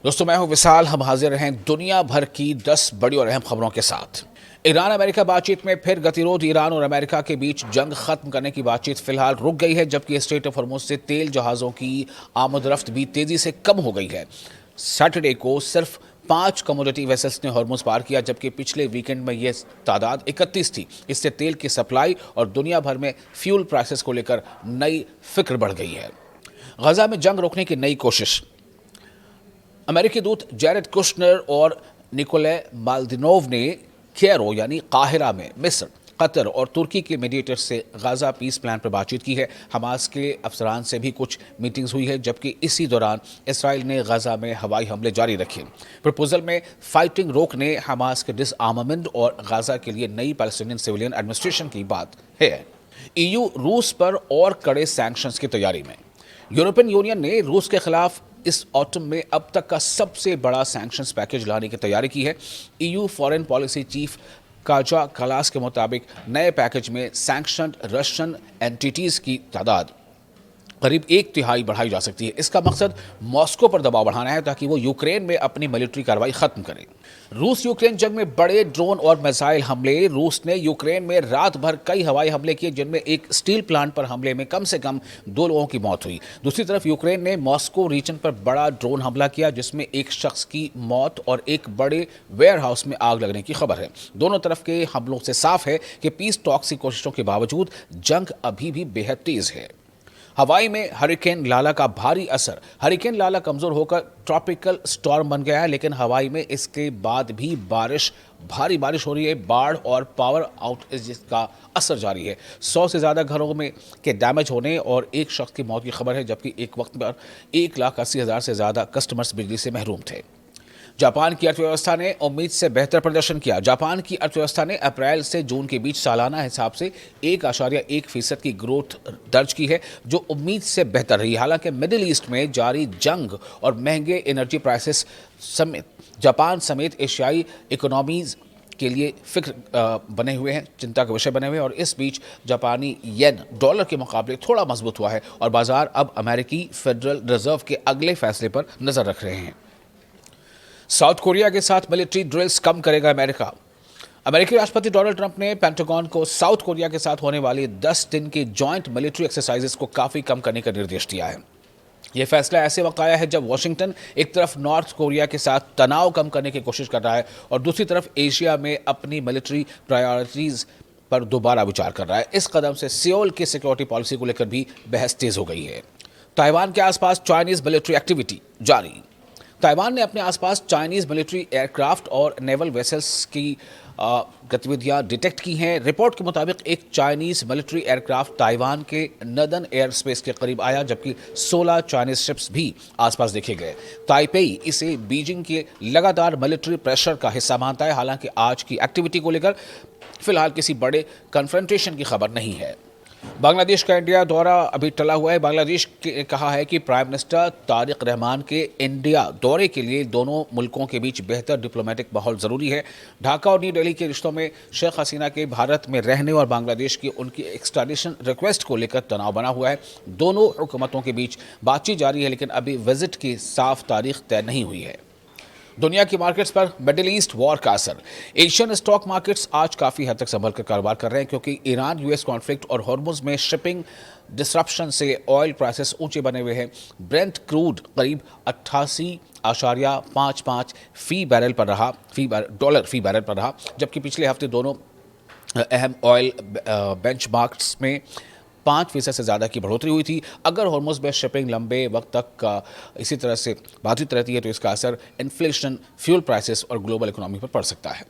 दोस्तों मैं हूं विशाल। हम हाजिर हैं दुनिया भर की 10 बड़ी और अहम खबरों के साथ। ईरान अमेरिका बातचीत में फिर गतिरोध। ईरान और अमेरिका के बीच जंग खत्म करने की बातचीत फिलहाल रुक गई है, जबकि स्ट्रेट ऑफ हॉर्मुज़ से तेल जहाज़ों की आमदरफ्त भी तेजी से कम हो गई है। सैटरडे को सिर्फ 5 कमोडिटी वेसल्स ने हॉर्मुज़ पार किया, जबकि पिछले वीकेंड में यह तादाद 31 थी। इससे तेल की सप्लाई और दुनिया भर में फ्यूल प्राइसेस को लेकर नई फिक्र बढ़ गई है। गजा में जंग रोकने की नई कोशिश। अमेरिकी दूत जैरेड कुशनर और निकोले माल्दिनोव ने कैरो यानी काहिरा में मिस्र, कतर और तुर्की के मीडिएटर्स से गाजा पीस प्लान पर बातचीत की है। हमास के अफसरान से भी कुछ मीटिंग्स हुई है, जबकि इसी दौरान इसराइल ने गाजा में हवाई हमले जारी रखे। प्रपोजल में फाइटिंग रोकने, हमास के डिसआर्मामेंट और गाजा के लिए नई पैलेस्टीनियन सिविलियन एडमिनिस्ट्रेशन की बात है। ईयू रूस पर और कड़े सैंक्शंस की तैयारी में। यूरोपियन यूनियन ने रूस के खिलाफ इस ऑटम में अब तक का सबसे बड़ा सैंक्शंस पैकेज लाने की तैयारी की है। EU foreign policy chief Kaja Kallas के मुताबिक नए पैकेज में सैंक्शनड रशियन एंटिटीज की तादाद करीब 1/3 बढ़ाई जा सकती है। इसका मकसद मॉस्को पर दबाव बढ़ाना है ताकि वो यूक्रेन में अपनी मिलिट्री कार्रवाई खत्म करे। रूस यूक्रेन जंग में बड़े ड्रोन और मिसाइल हमले। रूस ने यूक्रेन में रात भर कई हवाई हमले किए, जिनमें एक स्टील प्लांट पर हमले में कम से कम 2 लोगों की मौत हुई। दूसरी तरफ यूक्रेन ने मॉस्को रीजन पर बड़ा ड्रोन हमला किया, जिसमें एक शख्स की मौत और एक बड़े वेयर हाउस में आग लगने की खबर है। दोनों तरफ के हमलों से साफ है कि पीस टॉक्स की कोशिशों के बावजूद जंग अभी भी बेहद तेज है। हवाई में हरिकेन लाला का भारी असर। हरिकेन लाला कमजोर होकर ट्रॉपिकल स्टॉर्म बन गया है, लेकिन हवाई में इसके बाद भी भारी बारिश हो रही है। बाढ़ और पावर आउटेज का असर जारी है। 100 से ज़्यादा घरों में के डैमेज होने और एक शख्स की मौत की खबर है, जबकि एक वक्त पर 1,80,000 से ज़्यादा कस्टमर्स बिजली से महरूम थे। जापान की अर्थव्यवस्था ने उम्मीद से बेहतर प्रदर्शन किया। जापान की अर्थव्यवस्था ने अप्रैल से जून के बीच सालाना हिसाब से 1.1% की ग्रोथ दर्ज की है, जो उम्मीद से बेहतर रही। हालांकि मिडिल ईस्ट में जारी जंग और महंगे एनर्जी प्राइसेस समेत जापान समेत एशियाई इकोनॉमीज के लिए फिक्र बने हुए हैं, चिंता के विषय बने हुए हैं। और इस बीच जापानी येन डॉलर के मुकाबले थोड़ा मजबूत हुआ है और बाजार अब अमेरिकी फेडरल रिजर्व के अगले फैसले पर नजर रख रहे हैं। साउथ कोरिया के साथ मिलिट्री ड्रिल्स कम करेगा अमेरिका। अमेरिकी राष्ट्रपति डोनाल्ड ट्रंप ने पेंटागन को साउथ कोरिया के साथ होने वाली 10 दिन की जॉइंट मिलिट्री एक्सरसाइजेस को काफ़ी कम करने का निर्देश दिया है। यह फैसला ऐसे वक्त आया है जब वॉशिंगटन एक तरफ नॉर्थ कोरिया के साथ तनाव कम करने की कोशिश कर रहा है और दूसरी तरफ एशिया में अपनी मिलिट्री प्रायोरिटीज पर दोबारा विचार कर रहा है। इस कदम से सियोल की सिक्योरिटी पॉलिसी को लेकर भी बहस तेज हो गई है। ताइवान के आसपास चाइनीज मिलिट्री एक्टिविटी जारी। ताइवान ने अपने आसपास चाइनीज मिलिट्री एयरक्राफ्ट और नेवल वेसल्स की गतिविधियां डिटेक्ट की हैं। रिपोर्ट के मुताबिक एक चाइनीज मिलिट्री एयरक्राफ्ट ताइवान के नदन एयर स्पेस के करीब आया, जबकि 16 चाइनीज शिप्स भी आसपास देखे गए। ताइपेई इसे बीजिंग के लगातार मिलिट्री प्रेशर का हिस्सा मानता है। हालांकि आज की एक्टिविटी को लेकर फिलहाल किसी बड़े कन्फ्रंटेशन की खबर नहीं है। बांग्लादेश का इंडिया दौरा अभी टला हुआ है। बांग्लादेश ने कहा है कि प्राइम मिनिस्टर तारिक रहमान के इंडिया दौरे के लिए दोनों मुल्कों के बीच बेहतर डिप्लोमेटिक माहौल ज़रूरी है। ढाका और न्यू दिल्ली के रिश्तों में शेख हसीना के भारत में रहने और बांग्लादेश की उनकी एक्सट्राडिशन रिक्वेस्ट को लेकर तनाव बना हुआ है। दोनों हुकूमतों के बीच बातचीत जारी है, लेकिन अभी विजिट की साफ तारीख तय नहीं हुई है। दुनिया की मार्केट्स पर मिडिल ईस्ट वॉर का असर। एशियन स्टॉक मार्केट्स आज काफ़ी हद तक संभल कर कारोबार कर रहे हैं, क्योंकि ईरान यूएस कॉन्फ्लिक्ट और हॉर्मुज़ में शिपिंग डिसरप्शन से ऑयल प्राइसेस ऊंचे बने हुए हैं। ब्रेंट क्रूड करीब 88.55 डॉलर फी बैरल पर रहा, जबकि पिछले हफ्ते दोनों अहम ऑयल बेंचमार्क्स में 5% से ज़्यादा की बढ़ोतरी हुई थी। अगर हॉर्मुज़ में शिपिंग लंबे वक्त तक इसी तरह से बाधित रहती है तो इसका असर इन्फ्लेशन, फ्यूल प्राइसेस और ग्लोबल इकोनॉमी पर पड़ सकता है।